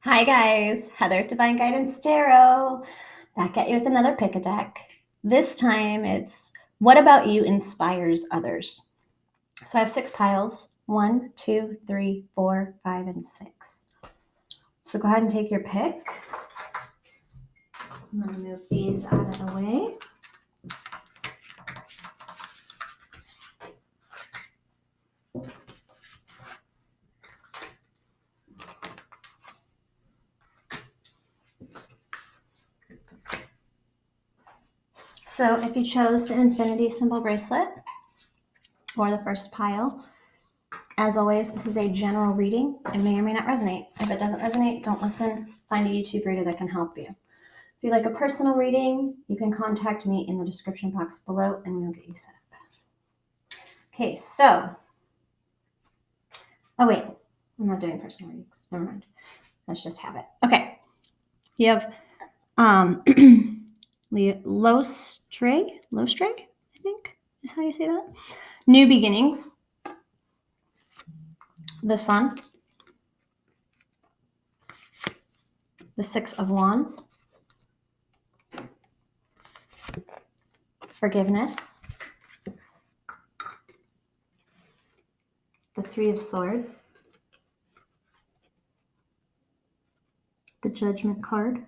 Hi guys, Heather at Divine Guidance Tarot, back at you with another pick a deck. This time it's what about you inspires others. So I have 6 piles, 1, 2, 3, 4, 5, and 6. So go ahead and take your pick. I'm going to move these out of the way. So if you chose the infinity symbol bracelet or the first pile, as always, this is a general reading. It may or may not resonate. If it doesn't resonate, don't listen. Find a YouTube reader that can help you. If you'd like a personal reading, you can contact me in the description box below and we'll get you set up. Okay, so, oh wait, I'm not doing personal readings. Never mind. Let's just have it. Okay, you have Lostray, I think is how you say that. New beginnings, the Sun, the Six of Wands, forgiveness, the Three of Swords, the Judgment card,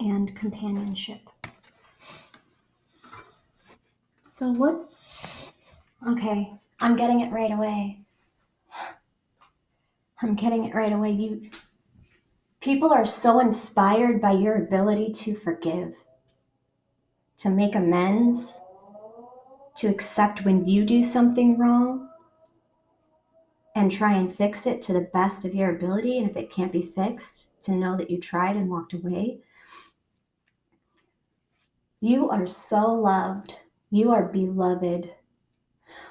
and companionship. So okay, I'm getting it right away. People are so inspired by your ability to forgive, to make amends, to accept when you do something wrong and try and fix it to the best of your ability. And if it can't be fixed, to know that you tried and walked away. You are so loved. You are beloved.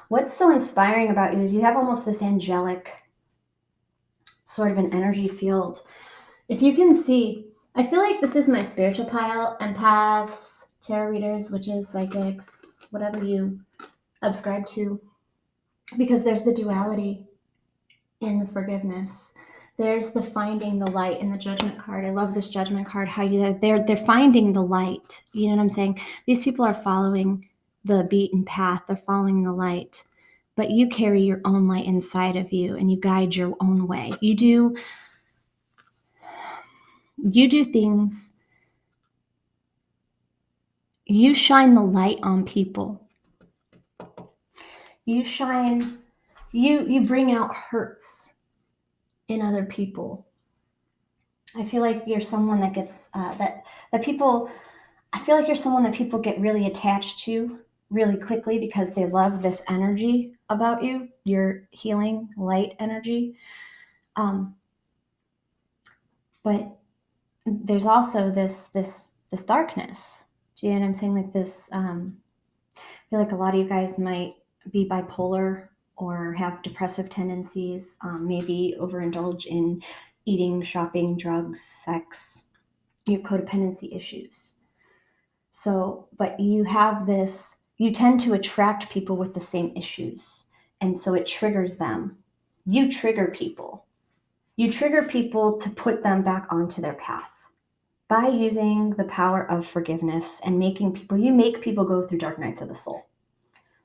What's so inspiring about you is you have almost this angelic sort of an energy field. If you can see, I feel like this is my spiritual pile, empaths, tarot readers, witches, psychics, whatever you subscribe to, because there's the duality in the forgiveness. There's the finding the light in the Judgment card. I love this Judgment card, how they're finding the light. You know what I'm saying? These people are following the beaten path. They're following the light. But you carry your own light inside of you and you guide your own way. You do things. You shine the light on people. You bring out hurts in other people. I feel like you're someone that gets I feel like you're someone that people get really attached to really quickly because they love this energy about you, your healing light energy. But there's also this darkness. Do you know what I'm saying? Like this, I feel like a lot of you guys might be bipolar or have depressive tendencies, maybe overindulge in eating, shopping, drugs, sex. You have codependency issues. So, but you have this, you tend to attract people with the same issues. And so it triggers them. You trigger people. You trigger people to put them back onto their path by using the power of forgiveness and you make people go through dark nights of the soul.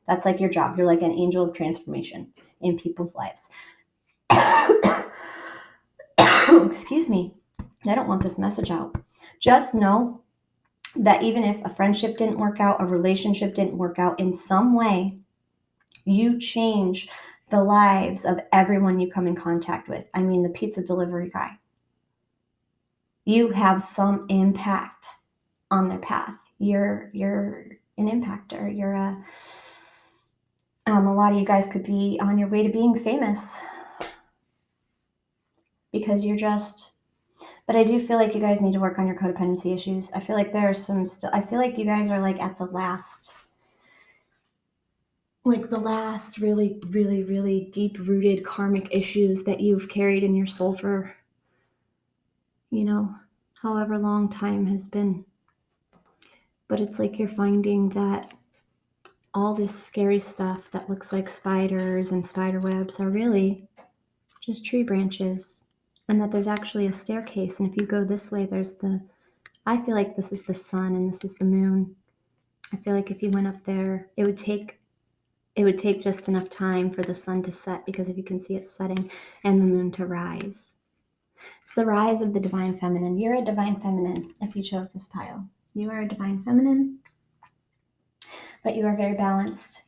That's like your job. You're like an angel of transformation in people's lives. Excuse me. I don't want this message out. Just know that even if a friendship didn't work out, a relationship didn't work out, in some way, you change the lives of everyone you come in contact with. I mean, the pizza delivery guy. You have some impact on their path. You're an impactor. You're a lot of you guys could be on your way to being famous because but I do feel like you guys need to work on your codependency issues. I feel like I feel like you guys are like at the last really, really, really deep-rooted karmic issues that you've carried in your soul for, however long time has been. But it's like you're finding that all this scary stuff that looks like spiders and spider webs are really just tree branches, and that there's actually a staircase. And if you go this way, I feel like this is the sun and this is the moon. I feel like if you went up there, it would take just enough time for the sun to set, because if you can see it setting, and the moon to rise. It's the rise of the divine feminine. You're a divine feminine if you chose this pile. You are a divine feminine, but you are very balanced.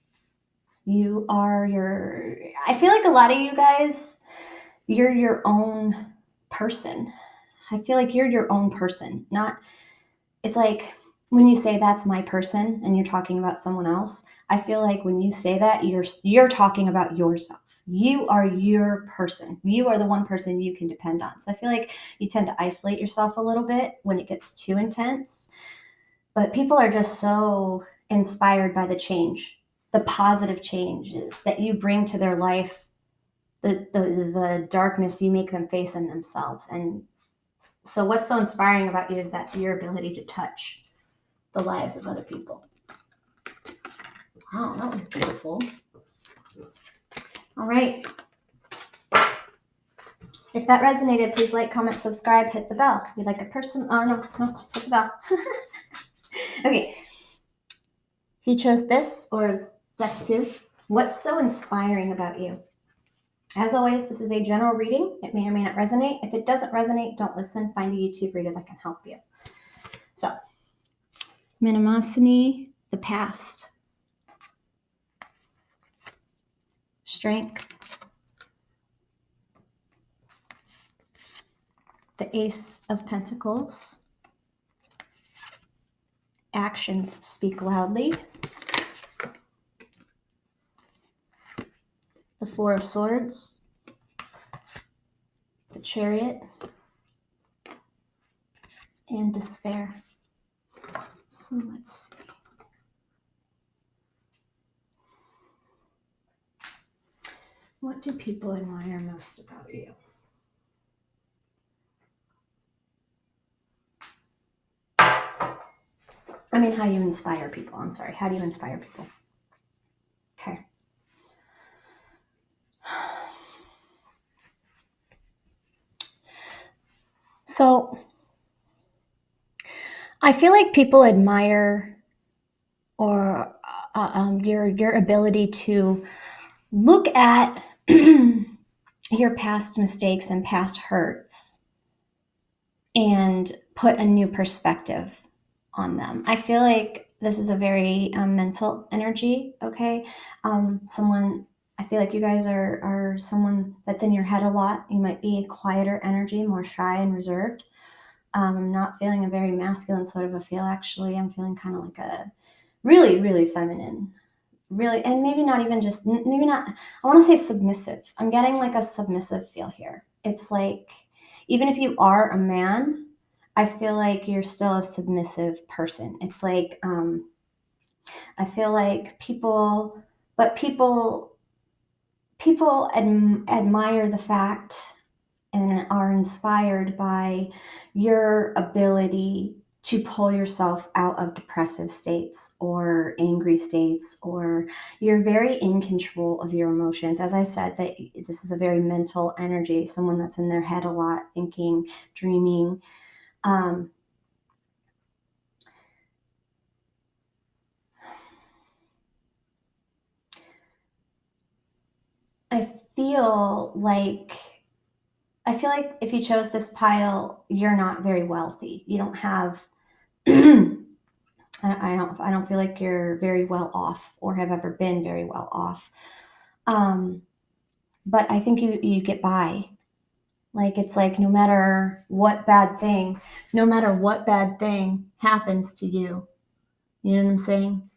I feel like a lot of you guys, you're your own person. I feel like you're your own person. It's like when you say that's my person and you're talking about someone else, I feel like when you say that, you're talking about yourself. You are your person. You are the one person you can depend on. So I feel like you tend to isolate yourself a little bit when it gets too intense. But people are just so inspired by the change, the positive changes that you bring to their life, the darkness you make them face in themselves. And so what's so inspiring about you is that your ability to touch the lives of other people. Wow, that was beautiful. All right. If that resonated, please like, comment, subscribe, hit the bell. If you like a person, oh no, just hit the bell. Okay. If you chose this or deck 2, what's so inspiring about you? As always, this is a general reading. It may or may not resonate. If it doesn't resonate, don't listen. Find a YouTube reader that can help you. So, Minimosity, the past. Strength. The Ace of Pentacles. Actions speak loudly. The Four of Swords. The Chariot. And Despair. So let's see. What do people admire most about you? I mean, how you inspire people. I'm sorry. How do you inspire people? Okay. So, I feel like people admire your ability to look at your past mistakes and past hurts and put a new perspective on them. I feel like this is a very mental energy, okay? I feel like you guys are someone that's in your head a lot. You might be a quieter energy, more shy and reserved. I'm not feeling a very masculine sort of a feel, actually. I'm feeling kind of like a really, really feminine. Really, and maybe not even just, maybe not, I want to say submissive. I'm getting like a submissive feel here. It's like, even if you are a man, I feel like you're still a submissive person. It's like, I feel like people admire the fact and are inspired by your ability to pull yourself out of depressive states or angry states, or you're very in control of your emotions. As I said, that this is a very mental energy, someone that's in their head a lot, thinking, dreaming. I feel like if you chose this pile, you're not very wealthy. You don't have I don't feel like you're very well off or have ever been very well off. But I think you get by. Like, it's like no matter what bad thing happens to you, you know what I'm saying?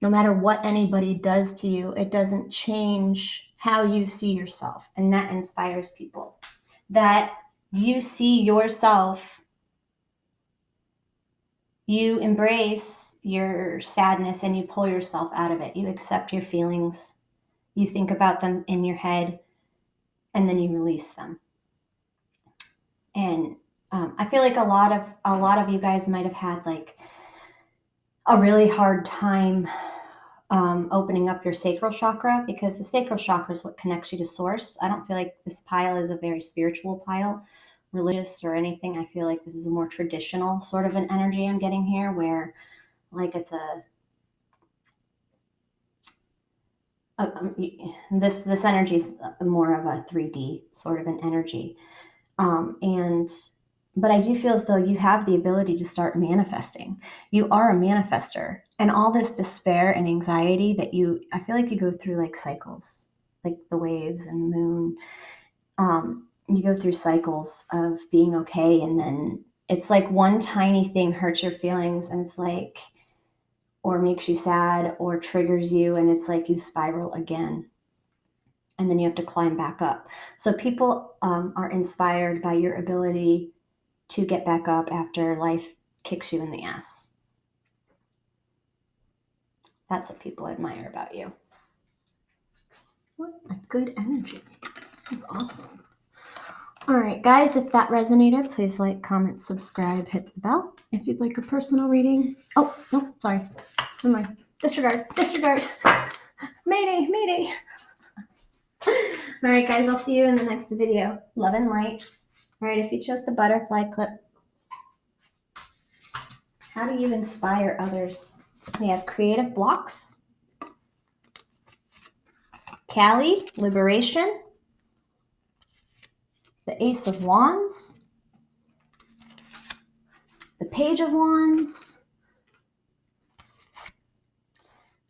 No matter what anybody does to you, it doesn't change how you see yourself. And that inspires people. That you see yourself, you embrace your sadness and you pull yourself out of it. You accept your feelings. You think about them in your head and then you release them. And I feel like a lot of you guys might have had like a really hard time opening up your sacral chakra, because the sacral chakra is what connects you to source. I don't feel like this pile is a very spiritual pile, religious or anything. I feel like this is a more traditional sort of an energy I'm getting here, where like it's this energy is more of a 3D sort of an energy. And but I do feel as though you have the ability to start manifesting. You are a manifester, and all this despair and anxiety that I feel like you go through like cycles, like the waves and the moon. You go through cycles of being okay, and then it's like one tiny thing hurts your feelings, and it's like, or makes you sad or triggers you, and it's like you spiral again, and then you have to climb back up. So people are inspired by your ability to get back up after life kicks you in the ass. That's what people admire about you. What a good energy. That's awesome. All right, guys, if that resonated, please like, comment, subscribe, hit the bell. If you'd like a personal reading. Oh, no, sorry. Never mind. Disregard. Mayday. All right, guys, I'll see you in the next video. Love and light. All right, if you chose the butterfly clip, how do you inspire others? We have creative blocks. Kali, liberation. The Ace of Wands. The Page of Wands.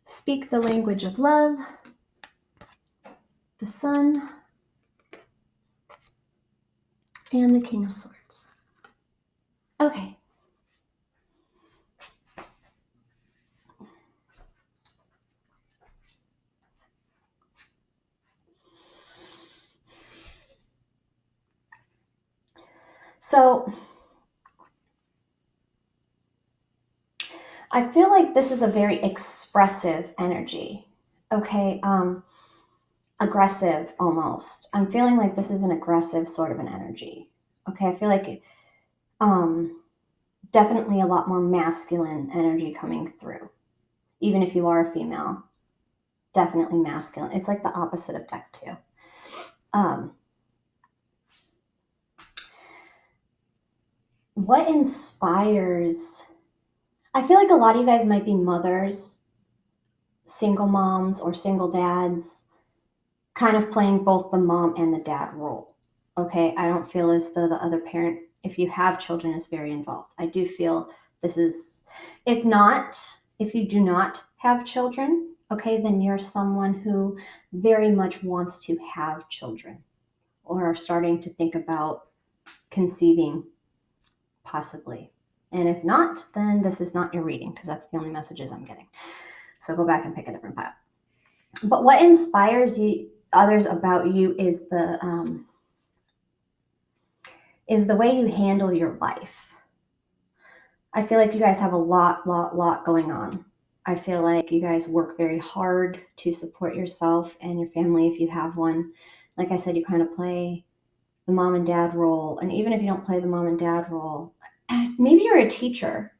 Speak the language of love. The Sun. And the King of Swords. Okay. So I feel like this is a very expressive energy. Okay. Aggressive almost. I'm feeling like this is an aggressive sort of an energy. Okay. I feel like definitely a lot more masculine energy coming through. Even if you are a female, definitely masculine. It's like the opposite of deck 2. What inspires? I feel like a lot of you guys might be mothers, single moms or single dads, kind of playing both the mom and the dad role. Okay, I don't feel as though the other parent, if you have children, is very involved. I do feel this is, if you do not have children, okay, then you're someone who very much wants to have children or are starting to think about conceiving, possibly. And if not, then this is not your reading, because that's the only messages I'm getting. So go back and pick a different pile. But what inspires others about you is the way you handle your life. I feel like you guys have a lot going on. I feel like you guys work very hard to support yourself and your family if you have one. Like I said, you kind of play the mom and dad role. And even if you don't play the mom and dad role, maybe you're a teacher.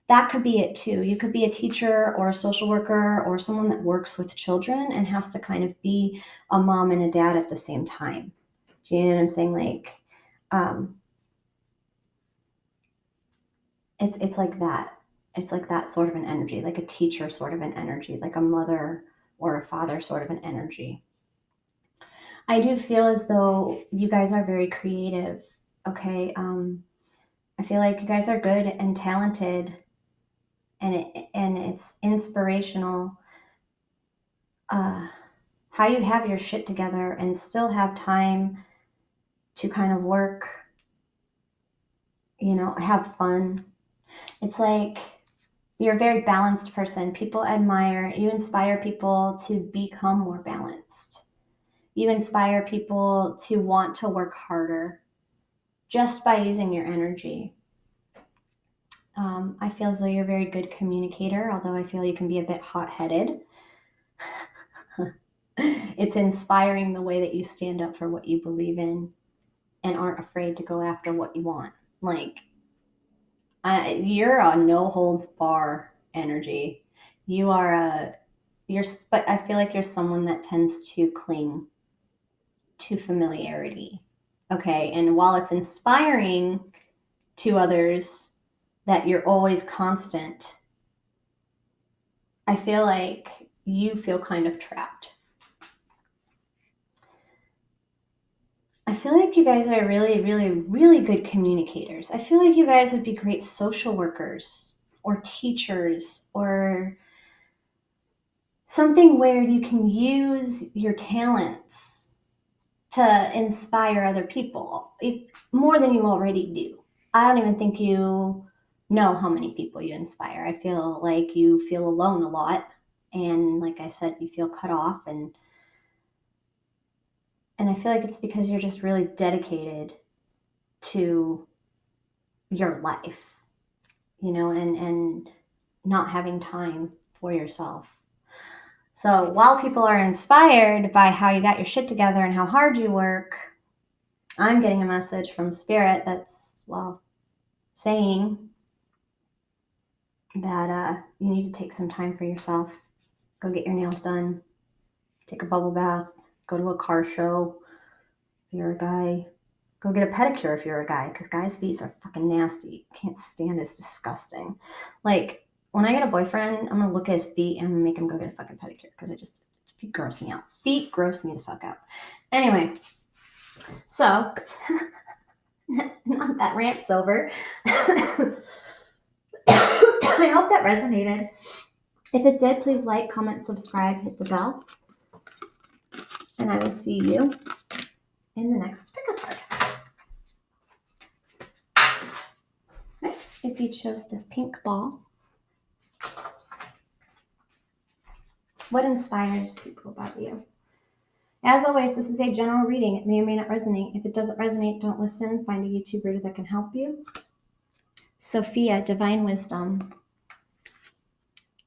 That could be it too. You could be a teacher or a social worker or someone that works with children and has to kind of be a mom and a dad at the same time. Do you know what I'm saying? Like, it's like that. It's like that sort of an energy, like a teacher sort of an energy, like a mother or a father sort of an energy. I do feel as though you guys are very creative. Okay. I feel like you guys are good and talented, and it's inspirational how you have your shit together and still have time to kind of work, have fun. It's like you're a very balanced person. People admire, you inspire people to become more balanced. You inspire people to want to work harder just by using your energy. I feel as though you're a very good communicator, although I feel you can be a bit hot-headed. It's inspiring the way that you stand up for what you believe in and aren't afraid to go after what you want. Like, you're a no holds bar energy. You are but I feel like you're someone that tends to cling to familiarity. Okay. And while it's inspiring to others that you're always constant, I feel like you feel kind of trapped. I feel like you guys are really, really, really good communicators. I feel like you guys would be great social workers or teachers or something where you can use your talents to inspire other people more than you already do. I don't even think you know how many people you inspire. I feel like you feel alone a lot. And like I said, you feel cut off. And I feel like it's because you're just really dedicated to your life, and not having time for yourself. So while people are inspired by how you got your shit together and how hard you work, I'm getting a message from Spirit that's, saying that you need to take some time for yourself. Go get your nails done, take a bubble bath, go to a car show if you're a guy. Go get a pedicure if you're a guy, because guys' feet are fucking nasty. Can't stand it. It's disgusting. Like, when I get a boyfriend, I'm going to look at his feet and I'm going to make him go get a fucking pedicure, because feet gross me out. Feet gross me the fuck out. Anyway, so, not that rant's over. I hope that resonated. If it did, please like, comment, subscribe, hit the bell. And I will see you in the next pickup card. If you chose this pink ball, what inspires people about you? As always, this is a general reading. It may or may not resonate. If it doesn't resonate, don't listen. Find a YouTube reader that can help you. Sophia, Divine Wisdom.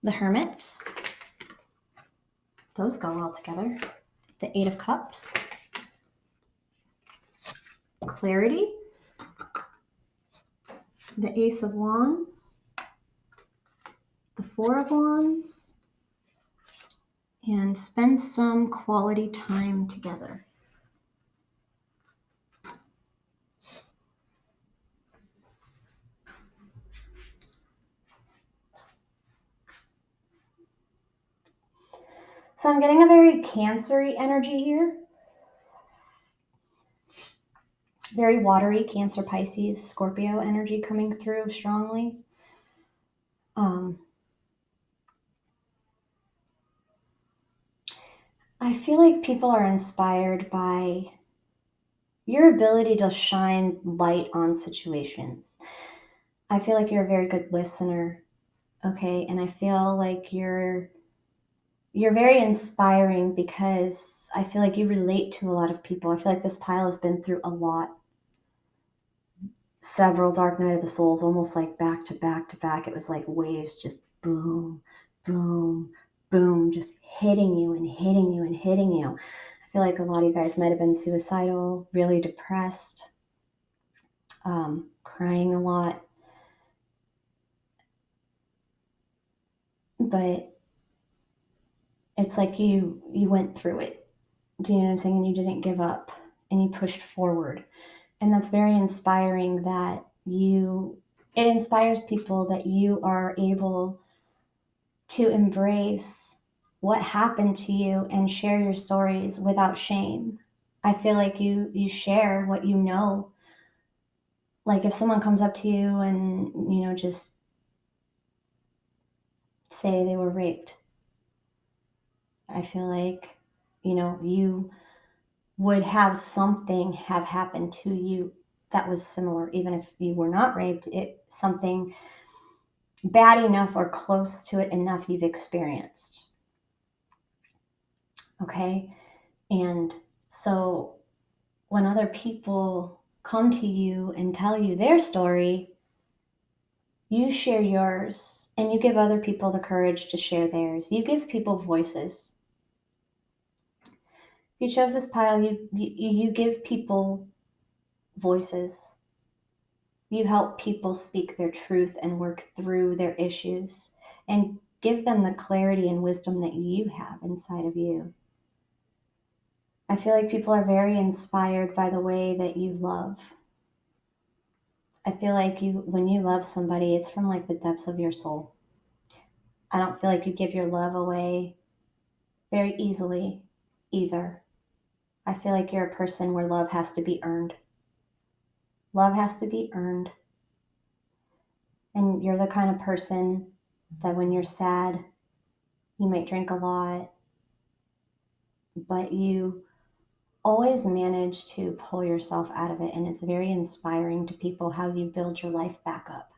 The Hermit. Those go well together. The Eight of Cups. Clarity. The Ace of Wands. The Four of Wands. And spend some quality time together. So I'm getting a very Cancer-y energy here. Very watery, Cancer, Pisces, Scorpio energy coming through strongly. I feel like people are inspired by your ability to shine light on situations. I feel like you're a very good listener, okay? And I feel like you're very inspiring, because I feel like you relate to a lot of people. I feel like this pile has been through a lot. Several Dark Night of the Souls, almost like back to back to back. It was like waves, just boom, boom, boom, just hitting you and hitting you and hitting you. I feel like a lot of you guys might have been suicidal, really depressed, crying a lot. But it's like you went through it. Do you know what I'm saying? And you didn't give up, and you pushed forward. And that's very inspiring, that it inspires people that you are able to embrace what happened to you and share your stories without shame. I feel like you share what you know. Like, if someone comes up to you and, just say they were raped, I feel like, you would have something have happened to you that was similar, even if you were not raped. Something bad enough or close to it enough you've experienced. Okay? And so when other people come to you and tell you their story, you share yours, and you give other people the courage to share theirs. You give people voices. If you chose this pile, you give people voices. You help people speak their truth and work through their issues. And give them the clarity and wisdom that you have inside of you. I feel like people are very inspired by the way that you love. I feel like when you love somebody, it's from like the depths of your soul. I don't feel like you give your love away very easily either. I feel like you're a person where love has to be earned. Love has to be earned. And you're the kind of person that when you're sad, you might drink a lot, but you always manage to pull yourself out of it. And it's very inspiring to people how you build your life back up.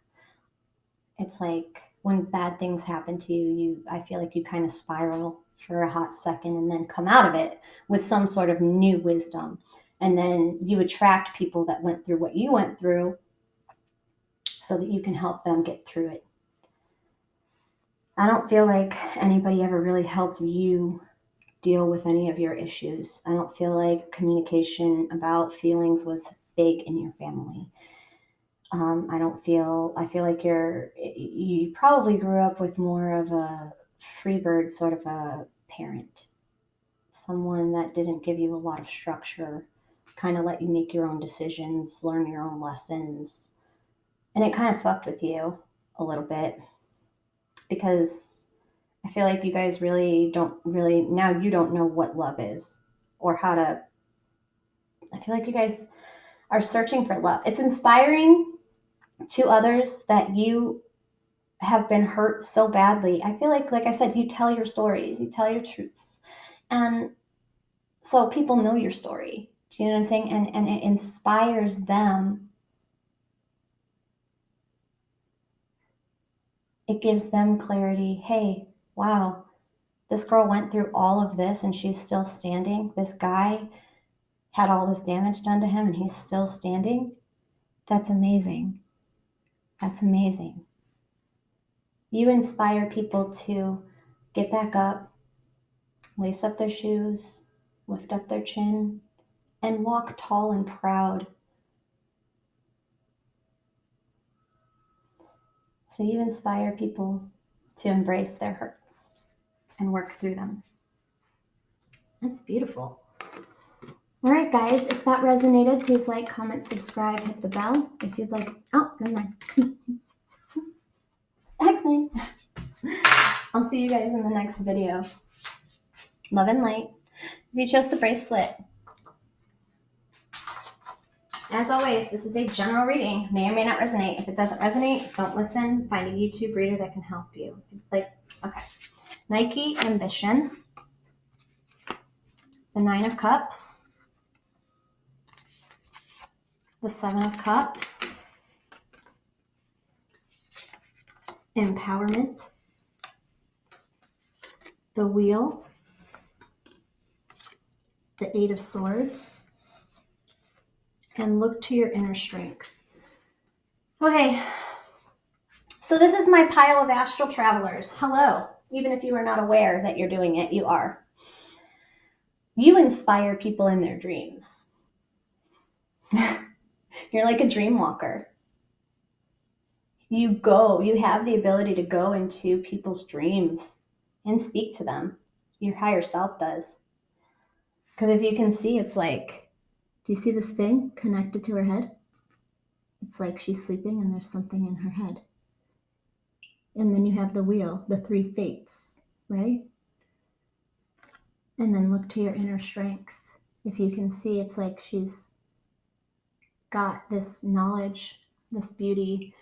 It's like when bad things happen to you, I feel like you kind of spiral for a hot second and then come out of it with some sort of new wisdom. And then you attract people that went through what you went through so that you can help them get through it. I don't feel like anybody ever really helped you deal with any of your issues. I don't feel like communication about feelings was big in your family. I feel like you probably grew up with more of a freebird sort of a parent, someone that didn't give you a lot of structure, kind of let you make your own decisions, learn your own lessons. And it kind of fucked with you a little bit because I feel like you guys now you don't know what love is or how to, I feel like you guys are searching for love. It's inspiring to others that you have been hurt so badly. I feel like I said, you tell your stories, you tell your truths. And so people know your story. Do you know what I'm saying? And it inspires them. It gives them clarity. Hey, wow, this girl went through all of this and she's still standing. This guy had all this damage done to him and he's still standing. That's amazing. That's amazing. You inspire people to get back up, lace up their shoes, lift up their chin, and walk tall and proud. So you inspire people to embrace their hurts and work through them. That's beautiful. All right, guys, if that resonated, please like, comment, subscribe, hit the bell. If you'd like, oh, never mind. Excellent. I'll see you guys in the next video. Love and light. If you chose the bracelet, as always, this is a general reading. May or may not resonate. If it doesn't resonate, don't listen. Find a YouTube reader that can help you. Okay. Nike Ambition. The 9 of Cups. The 7 of Cups. Empowerment. The Wheel. The 8 of Swords. And look to your inner strength. Okay, so this is my pile of astral travelers. Hello. Even if you are not aware that you're doing it, you are. You inspire people in their dreams. You're like a dream walker. You have the ability to go into people's dreams and speak to them. Your higher self does. Because if you can see, it's like, do you see this thing connected to her head? It's like she's sleeping and there's something in her head. And then you have the wheel, the 3 fates, right? And then look to your inner strength. If you can see, it's like she's got this knowledge, this beauty,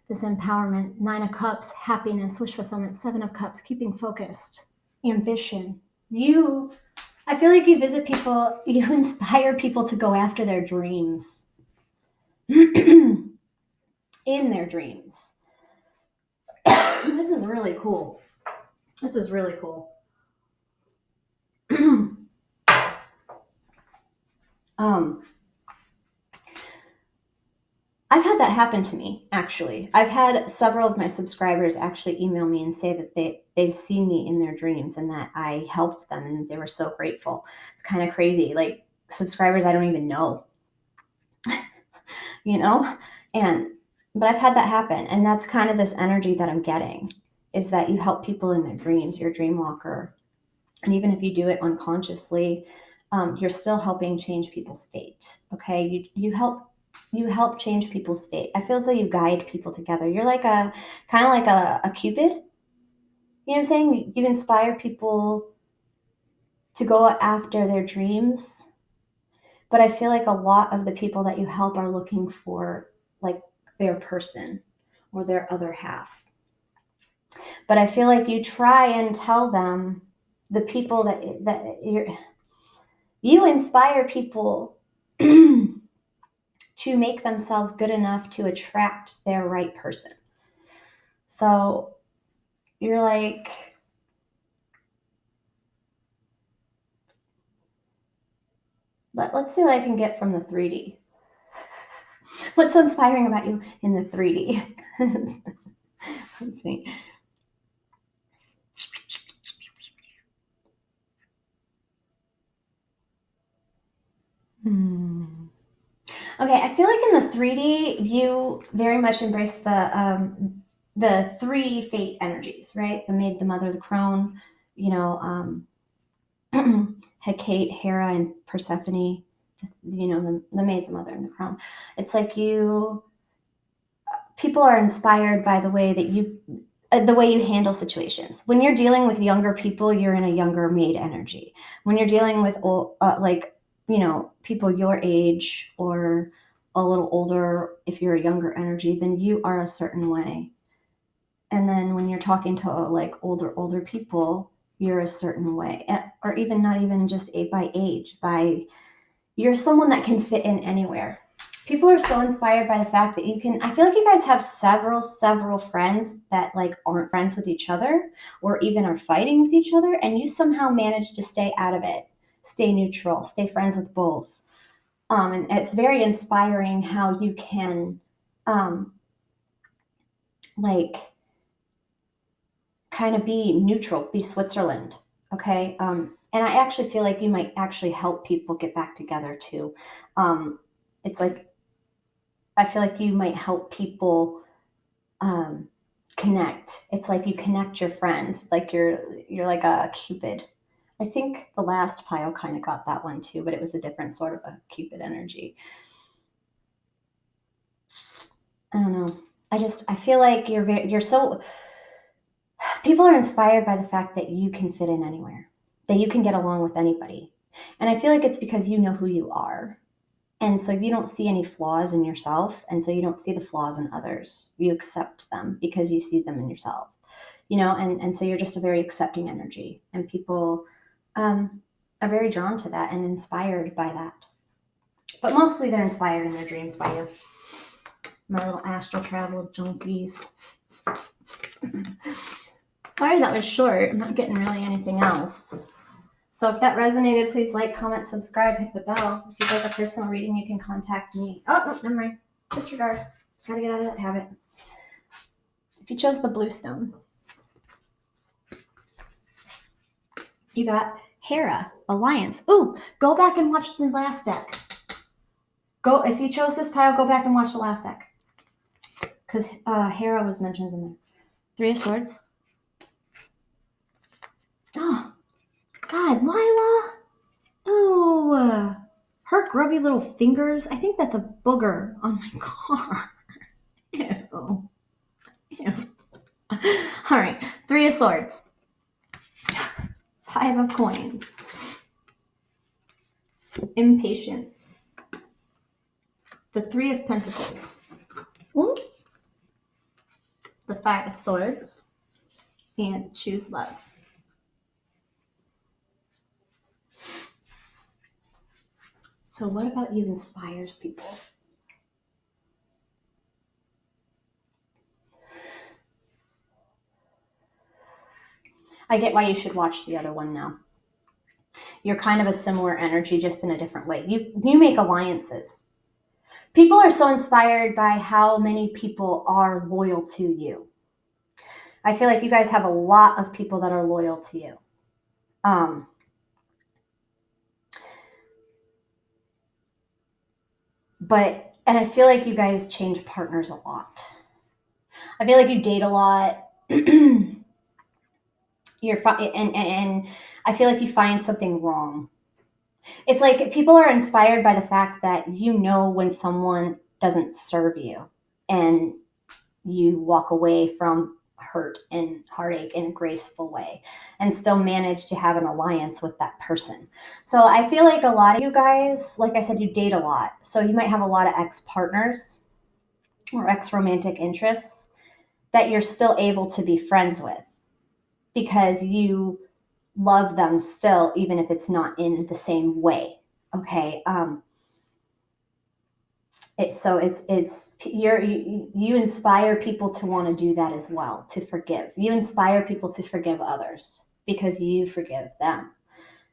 this empowerment. 9 of Cups, happiness, wish fulfillment. 7 of Cups, keeping focused, ambition. I feel like you visit people, you inspire people to go after their dreams. In their dreams. This is really cool. I've had that happen to me, actually. I've had several of my subscribers actually email me and say that they've seen me in their dreams and that I helped them and they were so grateful. It's kind of crazy. Like subscribers I don't even know, you know? But I've had that happen, and that's kind of this energy that I'm getting. is that you help people in their dreams. You're a dream walker. And even if you do it unconsciously, you're still helping change people's fate. Okay, you help change people's fate. I feel as though you guide people together. You're like a kind of like a Cupid. You know what I'm saying? You inspire people to go after their dreams. But I feel like a lot of the people that you help are looking for like their person or their other half. But I feel like you try and tell them, the people that you inspire people to make themselves good enough to attract their right person. So you're like, let's see what I can get from the 3D. What's so inspiring about you in the 3D? Let's see. Okay, I feel like in the 3D, you very much embrace the three fate energies, right? The maid, the mother, the crone, you know, Hecate, Hera, and Persephone, you know, the maid, the mother, and the crone. It's like people are inspired by the way that the way you handle situations. When you're dealing with younger people, you're in a younger maid energy. When you're dealing with people your age or a little older, if you're a younger energy, then you are a certain way. And then when you're talking to like older people, you're a certain way, or even not even just by age, you're someone that can fit in anywhere. People are so inspired by the fact that I feel like you guys have several friends that like aren't friends with each other or even are fighting with each other. And you somehow manage to stay out of it, stay neutral, stay friends with both. And it's very inspiring how you can, like, kind of be neutral, be Switzerland. Okay. And I actually feel like you might actually help people get back together too. It's like, I feel like you might help people connect. It's like you connect your friends, like you're like a Cupid. I think the last pile kind of got that one too, but it was a different sort of a Cupid energy. I don't know. I feel like you're so, people are inspired by the fact that you can fit in anywhere, that you can get along with anybody. And I feel like it's because you know who you are. And so you don't see any flaws in yourself. And so you don't see the flaws in others. You accept them because you see them in yourself, you know, and so you're just a very accepting energy. And people are very drawn to that and inspired by that. But mostly they're inspired in their dreams by you. My little astral travel junkies. Sorry that was short. I'm not getting really anything else. So if that resonated, please like, comment, subscribe, hit the bell. If you'd like a personal reading, you can contact me. Oh, no, never mind. Disregard. Gotta get out of that habit. If you chose the blue stone, you got Hera, Alliance. Ooh, go back and watch the last deck. If you chose this pile, go back and watch the last deck. Because Hera was mentioned in there. Three of Swords. Oh, God, Lila. Oh, her grubby little fingers. I think that's a booger on my car. Ew. Ew. All right, Three of Swords. Five of Coins. Impatience. The Three of Pentacles. Ooh. The Five of Swords. And Choose Love. So what about you inspires people? I get why you should watch the other one now. You're kind of a similar energy, just in a different way. You make alliances. People are so inspired by how many people are loyal to you. I feel like you guys have a lot of people that are loyal to you. And I feel like you guys change partners a lot. I feel like you date a lot. and I feel like you find something wrong. It's like people are inspired by the fact that when someone doesn't serve you, and you walk away from hurt and heartache in a graceful way and still manage to have an alliance with that person. So I feel like a lot of you guys, like I said, you date a lot. So you might have a lot of ex partners or ex romantic interests that you're still able to be friends with because you love them still, even if it's not in the same way. Okay. You inspire people to want to do that as well, to forgive. You inspire people to forgive others because you forgive them.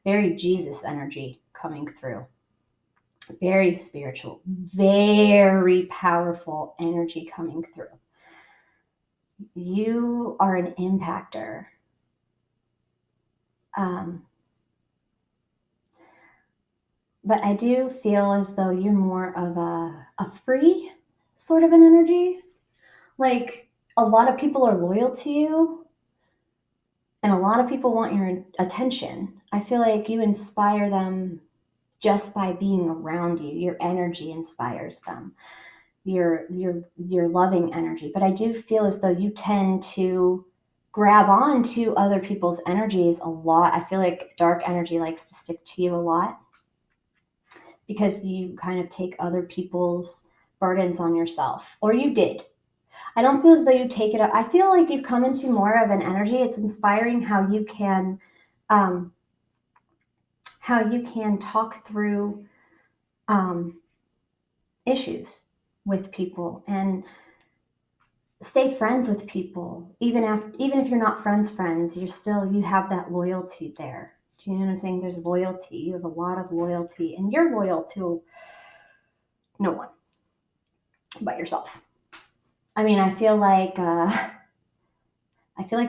Very Jesus energy coming through. Very spiritual, very powerful energy coming through. You are an impactor. But I do feel as though you're more of a free sort of an energy. Like a lot of people are loyal to you and a lot of people want your attention. I feel like you inspire them just by being around you. Your energy inspires them. Your loving energy. But I do feel as though you tend to grab on to other people's energies a lot. I feel like dark energy likes to stick to you a lot because you kind of take other people's burdens on yourself, or you did. I don't feel as though you take it up. I feel like you've come into more of an energy. It's inspiring how you can talk through issues with people and stay friends with people. Even if you're not friends, you have that loyalty there. Do you know what I'm saying? There's loyalty. You have a lot of loyalty, and you're loyal to no one but yourself. I mean, I feel like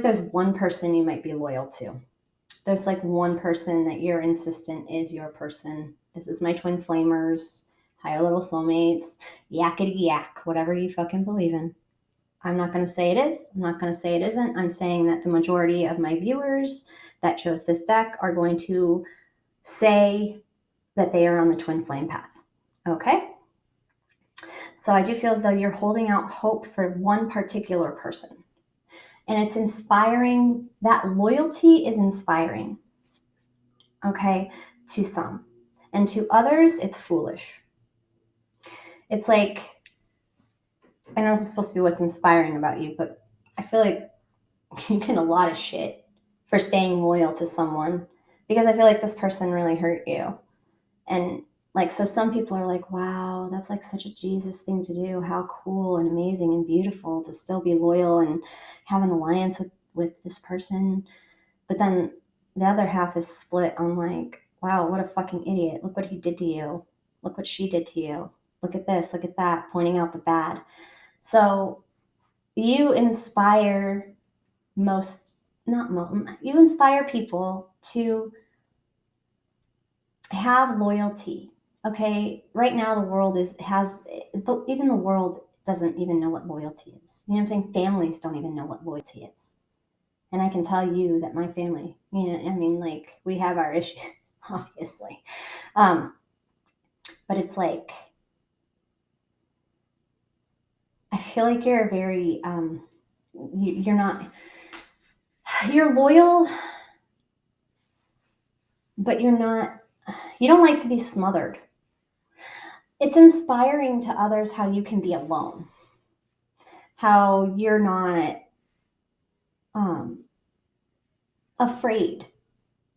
there's one person you might be loyal to. There's like one person that you're insistent is your person. This is my twin flamers, higher level soulmates, yakety yak, whatever you fucking believe in. I'm not going to say it is. I'm not going to say it isn't. I'm saying that the majority of my viewers that chose this deck are going to say that they are on the twin flame path. Okay? So I do feel as though you're holding out hope for one particular person. And it's inspiring. That loyalty is inspiring, okay, to some. And to others, it's foolish. It's like, I know this is supposed to be what's inspiring about you, but I feel like you get a lot of shit for staying loyal to someone because I feel like this person really hurt you. And like, so some people are like, wow, that's like such a Jesus thing to do. How cool and amazing and beautiful to still be loyal and have an alliance with this person. But then the other half is split on like, wow, what a fucking idiot. Look what he did to you. Look what she did to you. Look at this, look at that, pointing out the bad. So you inspire you inspire people to have loyalty. Okay, right now the world even the world doesn't even know what loyalty is. You know what I'm saying? Families don't even know what loyalty is. And I can tell you that my family, like we have our issues, obviously. But it's like, I feel like you're very, you're loyal, but you don't like to be smothered. It's inspiring to others how you can be alone, how you're not afraid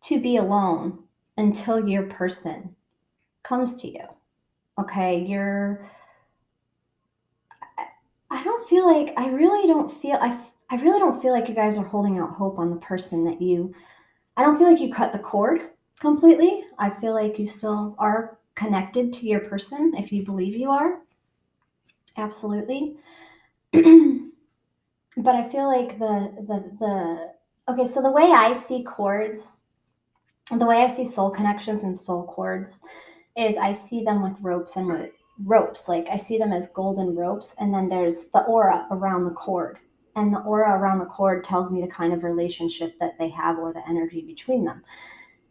to be alone until your person comes to you. Okay, I really don't feel like you guys are holding out hope on the person I don't feel like you cut the cord completely. I feel like you still are connected to your person if you believe you are. Absolutely. But I feel like okay, so the way I see cords, the way I see soul connections and soul cords is I see them with ropes like I see them as golden ropes, and then there's the aura around the cord. And the aura around the cord tells me the kind of relationship that they have or the energy between them.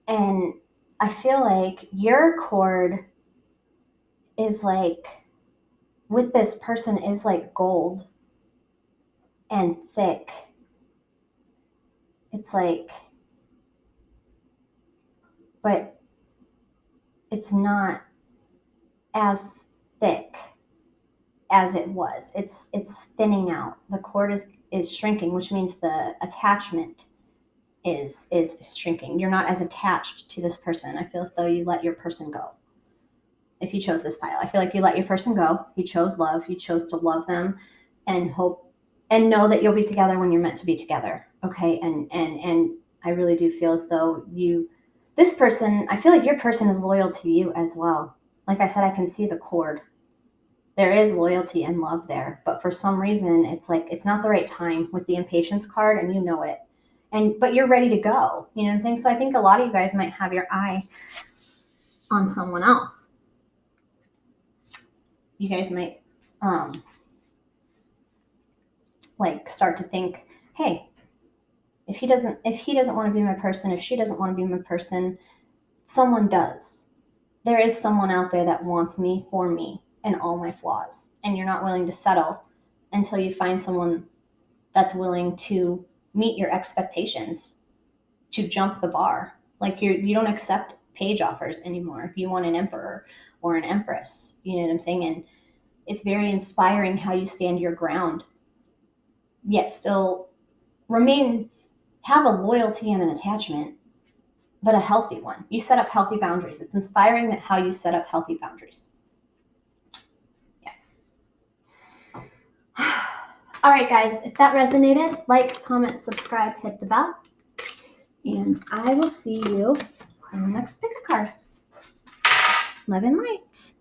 And I feel like your cord is like, with this person, is like gold and thick. It's like, but it's not as thick as it was. It's thinning out. The cord is shrinking, which means the attachment is shrinking. You're not as attached to this person. I feel as though you let your person go. If you chose this pile, I feel like you let your person go. You chose love. You chose to love them and hope and know that you'll be together when you're meant to be together. Okay. And I really do feel as though this person, I feel like your person is loyal to you as well. Like I said, I can see the cord. There is loyalty and love there, but for some reason it's like it's not the right time with the impatience card, and you know it. But you're ready to go. You know what I'm saying? So I think a lot of you guys might have your eye on someone else. You guys might like start to think, hey, if he doesn't want to be my person, if she doesn't want to be my person, someone does. There is someone out there that wants me for me and all my flaws, and you're not willing to settle until you find someone that's willing to meet your expectations, to jump the bar. Like you don't accept page offers anymore. You want an emperor or an empress. You know what I'm saying? And it's very inspiring how you stand your ground, yet still have a loyalty and an attachment, but a healthy one. You set up healthy boundaries. It's inspiring that how you set up healthy boundaries. All right, guys, if that resonated, like, comment, subscribe, hit the bell, and I will see you on the next pick a card. Love and light.